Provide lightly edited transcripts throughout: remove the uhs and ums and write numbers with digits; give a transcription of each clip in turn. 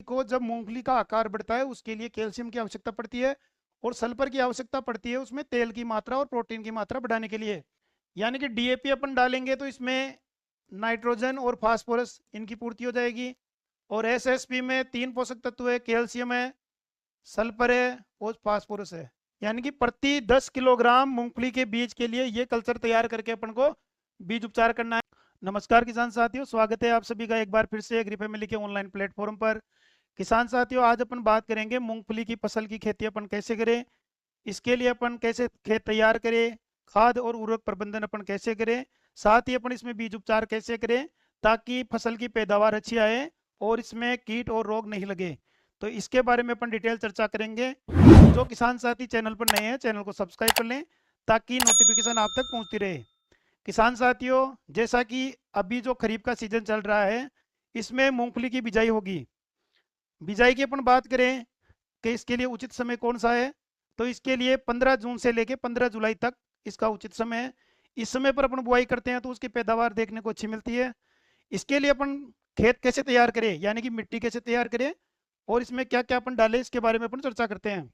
को जब मूंगफली का आकार बढ़ता है उसके लिए कैल्शियम की आवश्यकता पड़ती है और सल्फर की आवश्यकता पड़ती है उसमें तेल की मात्रा और प्रोटीन की मात्रा बढ़ाने के लिए। यानी कि डीएपी अपन डालेंगे तो इसमें नाइट्रोजन और फास्फोरस इनकी पूर्ति हो जाएगी। और एसएसपी में 3 पोषक तत्व है, कैल्शियम है, सल्फर है और फास्फोरस है। यानी कि प्रति 10 किलोग्राम मूंगफली के बीज के लिए ये कल्चर तैयार करके अपन को बीज उपचार करना है। नमस्कार किसान साथियों, स्वागत है आप सभी का एक बार फिर से एग्री फैमिली के ऑनलाइन प्लेटफॉर्म पर। किसान साथियों, आज अपन बात करेंगे मूंगफली की फसल की खेती अपन कैसे करें, इसके लिए अपन कैसे खेत तैयार करें, खाद और उर्वरक प्रबंधन अपन कैसे करें, साथ ही अपन इसमें बीज उपचार कैसे करें ताकि फसल की पैदावार अच्छी आए और इसमें कीट और रोग नहीं लगे। तो इसके बारे में अपन डिटेल चर्चा करेंगे। जो किसान साथी चैनल पर नए हैं चैनल को सब्सक्राइब कर लें ताकि नोटिफिकेशन आप तक पहुंचती रहे। किसान साथियों, जैसा कि अभी जो खरीफ का सीजन चल रहा है इसमें मूंगफली की बिजाई होगी। बिजाई की अपन बात करें कि इसके लिए उचित समय कौन सा है, तो इसके लिए 15 जून से लेकर 15 जुलाई तक इसका उचित समय है। इस समय पर अपन बुआई करते हैं तो उसकी पैदावार देखने को अच्छी मिलती है। इसके लिए अपन खेत कैसे तैयार करें, यानी कि मिट्टी कैसे तैयार करें और इसमें क्या क्या अपन डालें, इसके बारे में अपन चर्चा करते हैं।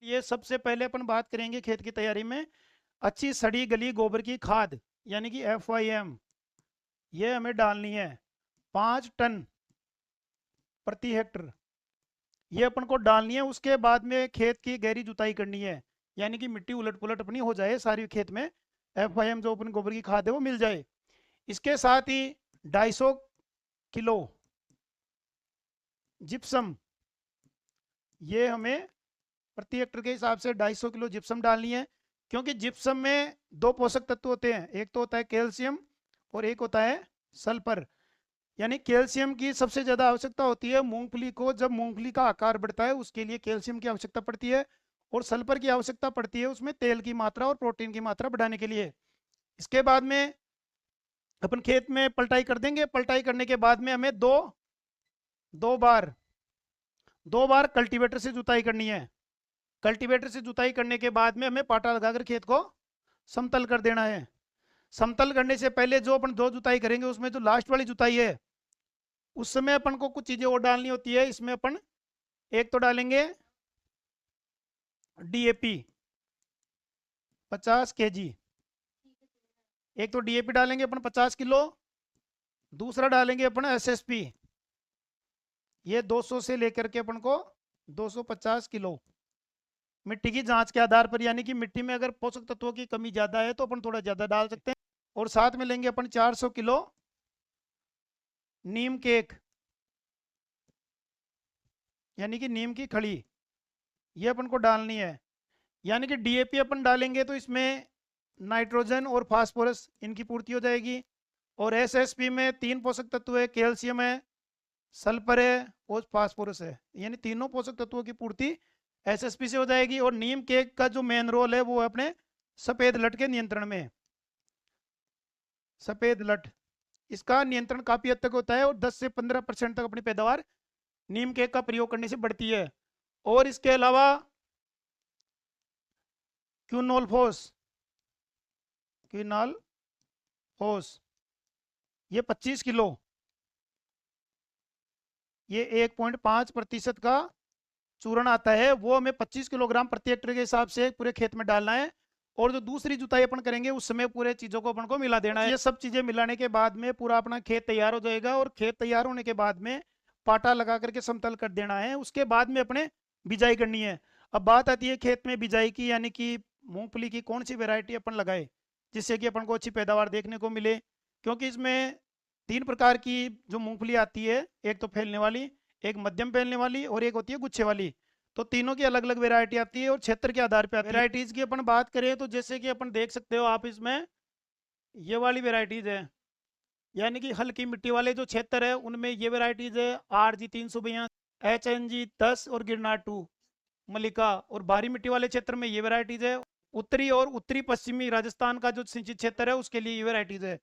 ये सबसे पहले अपन बात करेंगे खेत की तैयारी में अच्छी सड़ी गली गोबर की खाद यानी कि FYM ये हमें डालनी है 5 टन प्रति हेक्टर। ये अपन को डालनी है। उसके बाद में खेत की गहरी जुताई करनी है, यानी कि मिट्टी उलट पुलट अपनी हो जाए, सारी खेत में FYM जो अपन गोबर की खाद है वो मिल जाए। इसके साथ ही 250 किलो जिप्सम, ये हमें प्रति हेक्टर के हिसाब से 250 किलो जिप्सम डालनी है, क्योंकि जिप्सम में 2 पोषक तत्व होते हैं, एक तो होता है कैल्शियम और एक होता है सल्फर। यानी कैल्शियम की सबसे ज़्यादा आवश्यकता होती है मूंगफली को, जब मूंगफली का आकार बढ़ता है उसके लिए कैल्शियम की आवश्यकता पड़ती है और सल्फर की आवश्यकता पड़ती है उसमें तेल की मात्रा और प्रोटीन की मात्रा बढ़ाने के लिए। इसके बाद में अपन खेत में पलटाई कर देंगे। पलटाई करने के बाद में हमें दो बार कल्टीवेटर से जुताई करनी है। कल्टीवेटर से जुताई करने के बाद में हमें पाटा लगाकर खेत को समतल कर देना है। समतल करने से पहले जो अपन 2 जुताई करेंगे उसमें जो लास्ट वाली जुताई है उस समय अपन को कुछ चीजें और डालनी होती है। इसमें अपन एक तो डालेंगे DAP 50 kg, एक तो DAP डालेंगे अपन 50 किलो, दूसरा डालेंगे अपन SSP, ये 200 से लेकर के अपन को 250 किलो। मिट्टी की जांच के आधार पर, यानी कि मिट्टी में अगर पोषक तत्वों की कमी ज्यादा है तो अपन थोड़ा ज्यादा डाल सकते हैं। और साथ में लेंगे अपन 400 किलो नीम केक यानी कि नीम की खड़ी, ये अपन को डालनी है। यानी कि DAP अपन डालेंगे तो इसमें नाइट्रोजन और फास्फोरस इनकी पूर्ति हो जाएगी। और SSP में 3 पोषक तत्व है, कैल्शियम है, सल्फर है और फास्फोरस है, यानी तीनों पोषक तत्वों की पूर्ति SSP से हो जाएगी। और नीम केक का जो मेन रोल है वो अपने सफेद लट के नियंत्रण में। सफेद लट, इसका नियंत्रण काफी हद तक होता है और 10 से 15% तक अपनी पैदावार नीम केक का प्रयोग करने से बढ़ती है। और इसके अलावा क्विनोल फोस ये 25 किलो, ये 1.5% का चूर्ण आता है, वो हमें 25 किलोग्राम प्रति हेक्टेयर के हिसाब से पूरे खेत में डालना है। और जो दूसरी जुताई अपन करेंगे उस समय पूरे चीजों को अपन को मिला देना है। ये सब चीजें मिलाने के बाद में पूरा अपना खेत तैयार हो जाएगा और खेत तैयार होने के बाद में पाटा लगा करके समतल कर देना है। उसके बाद में अपने बिजाई करनी है। अब बात आती है खेत में बिजाई की, यानी कि मूंगफली की कौन सी वेरायटी अपन लगाए जिससे कि अपन को अच्छी पैदावार देखने को मिले। क्योंकि इसमें 3 प्रकार की जो मूंगफली आती है, एक तो फैलने वाली, एक मध्यम फैलने वाली और एक होती है गुच्छे वाली। तो तीनों की अलग अलग वेरायटी आती है और क्षेत्र के आधार पर आती है। वेराइटीज की अपन बात करें तो जैसे कि अपन देख सकते हो आप इसमें ये वाली वेराइटीज है, यानी कि हल्की मिट्टी वाले जो क्षेत्र है उनमें ये वेराइटीज है RG 382, HNG 10 और गिरनार 2 मलिका। और भारी मिट्टी वाले क्षेत्र में ये वेराइटीज है। उत्तरी और उत्तरी पश्चिमी राजस्थान का जो सिंचित क्षेत्र है उसके लिए ये वेराइटीज है।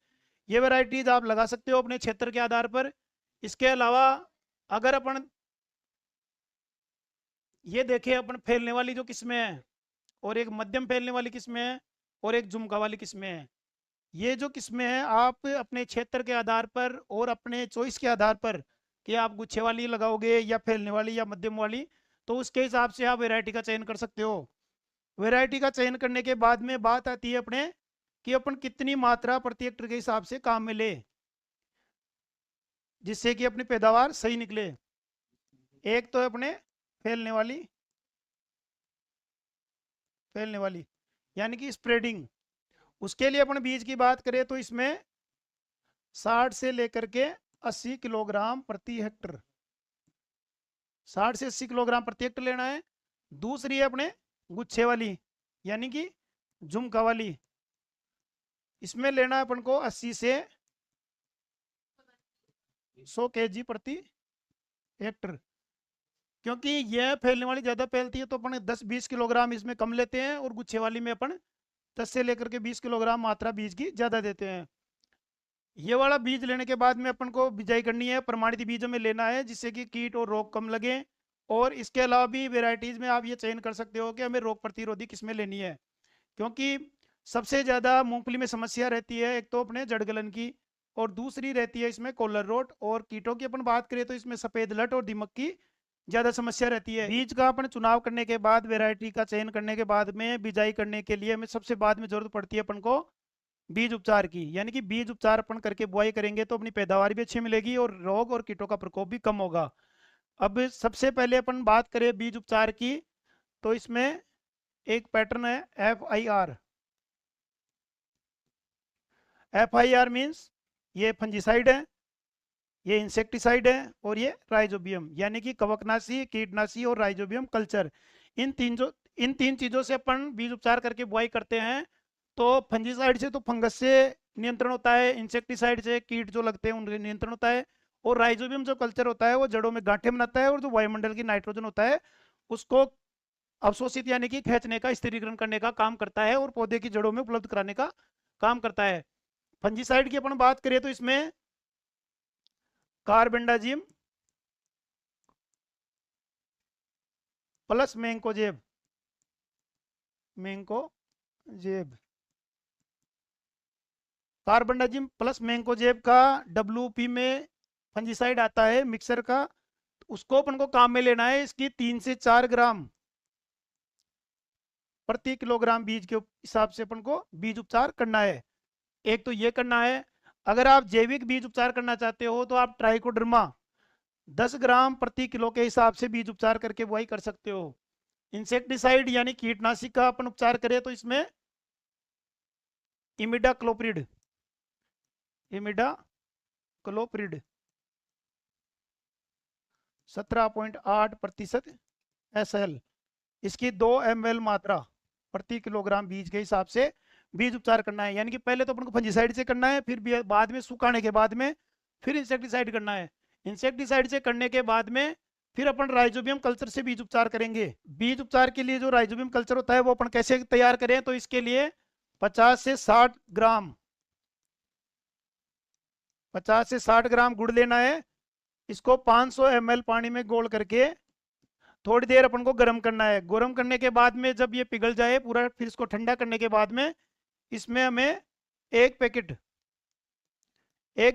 ये वेराइटीज आप लगा सकते हो अपने क्षेत्र के आधार पर। इसके अलावा अगर अपन ये देखें, अपन फैलने वाली जो किस्में हैं और एक मध्यम फैलने वाली किस्में हैं और एक झुमका वाली किस्में हैं, ये जो किस्में हैं आप अपने क्षेत्र के आधार पर और अपने चॉइस के आधार पर कि आप गुच्छे वाली लगाओगे या फैलने वाली या मध्यम वाली, तो उसके हिसाब से आप वैरायटी का चयन कर सकते हो। वैरायटी का चयन करने के बाद में बात आती है अपने कि अपन कितनी मात्रा प्रति हेक्टेयर के हिसाब से काम में ले, जिससे कि अपनी पैदावार सही निकले। एक तो है अपने फैलने वाली, फैलने वाली यानी कि स्प्रेडिंग। उसके लिए अपन बीज की बात करें तो इसमें 60 से लेकर के 80 किलोग्राम प्रति हेक्टर, 60 से 80 किलोग्राम प्रति हेक्टर लेना है। दूसरी है अपने गुच्छे वाली यानी कि झुमका वाली, इसमें लेना है अपन को 80 से 100 केजी प्रति हेक्टर। क्योंकि यह फैलने वाली ज़्यादा फैलती है तो अपन 10-20 किलोग्राम इसमें कम लेते हैं, और गुच्छे वाली में अपन 10 से लेकर के 20 किलोग्राम मात्रा बीज की ज़्यादा देते हैं। ये वाला बीज लेने के बाद में अपन को बिजाई करनी है, प्रमाणित बीजों में लेना है जिससे कि कीट और रोग कम लगे। और इसके अलावा भी वेराइटीज़ में आप ये चयन कर सकते हो कि हमें रोग प्रतिरोधी किस्में लेनी है, क्योंकि सबसे ज़्यादा मूंगफली में समस्या रहती है एक तो अपने जड़गलन की, और दूसरी रहती है इसमें कॉलर रोट, और कीटों की अपन बात करें तो इसमें सफ़ेद लट और दीमक की ज़्यादा समस्या रहती है। बीज का अपन चुनाव करने के बाद, वैरायटी का चयन करने के बाद में बिजाई करने के लिए हमें सबसे बाद में ज़रूरत पड़ती है अपन को बीज उपचार की, यानी कि बीज उपचार अपन करके बुआई करेंगे तो अपनी पैदावार भी अच्छी मिलेगी और रोग और कीटों का प्रकोप भी कम होगा। अब सबसे पहले अपन बात करें बीज उपचार की, तो इसमें एक पैटर्न है FIR। FIR मीन्स ये फंजीसाइड है, ये इंसेक्टिसाइड है, और ये राइजोबियम यानी कि कवकनाशी, कीटनाशी और राइजोबियम कल्चर। इन तीन चीज़ों से अपन बीज उपचार करके बुआई करते हैं। तो फंजीसाइड से तो फंगस से नियंत्रण होता है, इंसेक्टिसाइड से कीट जो लगते हैं उनके नियंत्रण होता है, और राइजोबियम जो कल्चर होता है वो जड़ों में गांठें बनाता है, और जो वायुमंडल की नाइट्रोजन होता है उसको अवशोषित यानी कि खींचने का, स्थिरीकरण करने का काम करता है, और पौधे की जड़ों में उपलब्ध कराने का काम करता है। फंजीसाइड की अपन बात करें तो इसमें carbendazim plus mancozeb, mancozeb, carbendazim plus mancozeb का WP में फंजीसाइड आता है मिक्सर का, उसको अपन को काम में लेना है। इसकी 3 से 4 ग्राम प्रति किलोग्राम बीज के हिसाब से अपन को बीज उपचार करना है। एक तो ये करना है। अगर आप जैविक बीज उपचार करना चाहते हो तो आप ट्राइकोडर्मा 10 ग्राम प्रति किलो के हिसाब से बीज उपचार करके बुआई कर सकते हो। इंसेक्टिसाइड यानी कीटनाशी का अपन उपचार करें तो इसमें इमिडाक्लोप्रिड, इमिडाक्लोप्रिड 17.8% SL, इसकी 2 ml मात्रा प्रति किलोग्राम बीज के हिसाब से बीज उपचार करना है। यानी कि पहले तो अपन को फंजीसाइड से करना है, फिर बाद में सुखाने के बाद में फिर इंसेक्टिसाइड करना है। इंसेक्टिसाइड से करने के बाद में फिर अपन राइजोबियम कल्चर से बीज उपचार करेंगे। बीज उपचार के लिए जो राइजोबियम कल्चर होता है वो अपन कैसे तैयार करें, तो इसके लिए 50 से 60 ग्राम 50 से 60 ग्राम गुड़ लेना है। इसको 500 ml पानी में घोल करके थोड़ी देर अपन को गर्म करना है। गर्म करने के बाद में जब ये पिघल जाए पूरा, फिर इसको ठंडा करने के बाद में इसमें हमें एक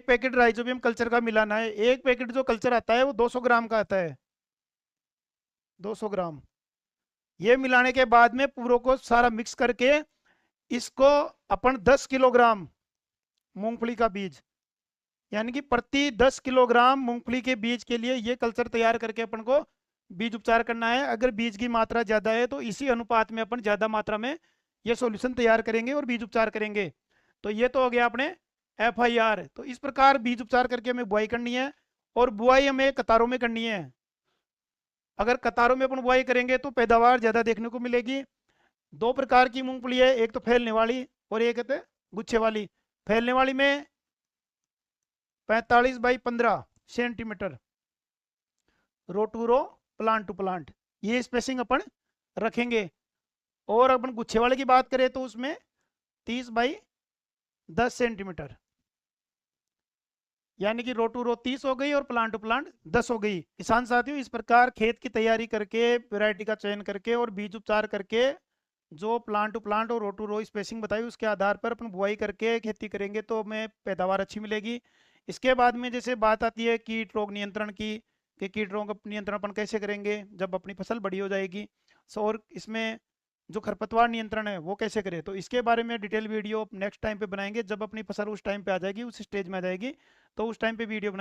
पैकेट राइजोबियम कल्चर का मिलाना है। एक पैकेट जो कल्चर आता है वो 200 ग्राम का आता है, 200 ग्राम। ये मिलाने के बाद में पूरों को सारा मिक्स करके इसको अपन 10 किलोग्राम मूंगफली का बीज, यानी कि प्रति 10 किलोग्राम मूंगफली के बीज के लिए ये कल्चर तैयार करके अपन को बीज उपचार करना है। अगर बीज की मात्रा ज़्यादा है तो इसी अनुपात में अपन ज़्यादा मात्रा में ये सॉल्यूशन तैयार करेंगे और बीज उपचार करेंगे। तो ये तो हो गया अपने FIR। तो इस प्रकार बीज उपचार करके हमें बुआई करनी है, और बुआई हमें कतारों में करनी है। अगर कतारों में अपन बुआई करेंगे तो पैदावार ज़्यादा देखने को मिलेगी। 2 प्रकार की मूंगफली है, एक तो फैलने वाली और एक है गुच्छे वाली। फैलने वाली में 45 by 15 centimetre row to row, plant to plant, ये स्पेसिंग अपन रखेंगे। और अपन गुच्छे वाले की बात करें तो उसमें 30 बाई 10 सेंटीमीटर, यानी कि रो टू रो 30 हो गई और प्लांट टू प्लांट 10 हो गई। किसान साथियों, इस प्रकार खेत की तैयारी करके, वैरायटी का चयन करके और बीज उपचार करके जो प्लांट टू प्लांट और रो टू रो स्पेसिंग बताई उसके आधार पर अपन बुआई करके खेती करेंगे तो हमें पैदावार अच्छी मिलेगी। इसके बाद में जैसे बात आती है कीट रोग नियंत्रण की, कि कीट रोग नियंत्रण अपन कैसे करेंगे जब अपनी फसल बड़ी हो जाएगी। और इसमें जो खरपतवार नियंत्रण है वो कैसे करें, तो इसके बारे में डिटेल वीडियो नेक्स्ट टाइम पे बनाएंगे, जब अपनी फसल उस टाइम पे आ जाएगी, उस स्टेज में आ जाएगी, तो उस टाइम पे वीडियो बनाएंगे।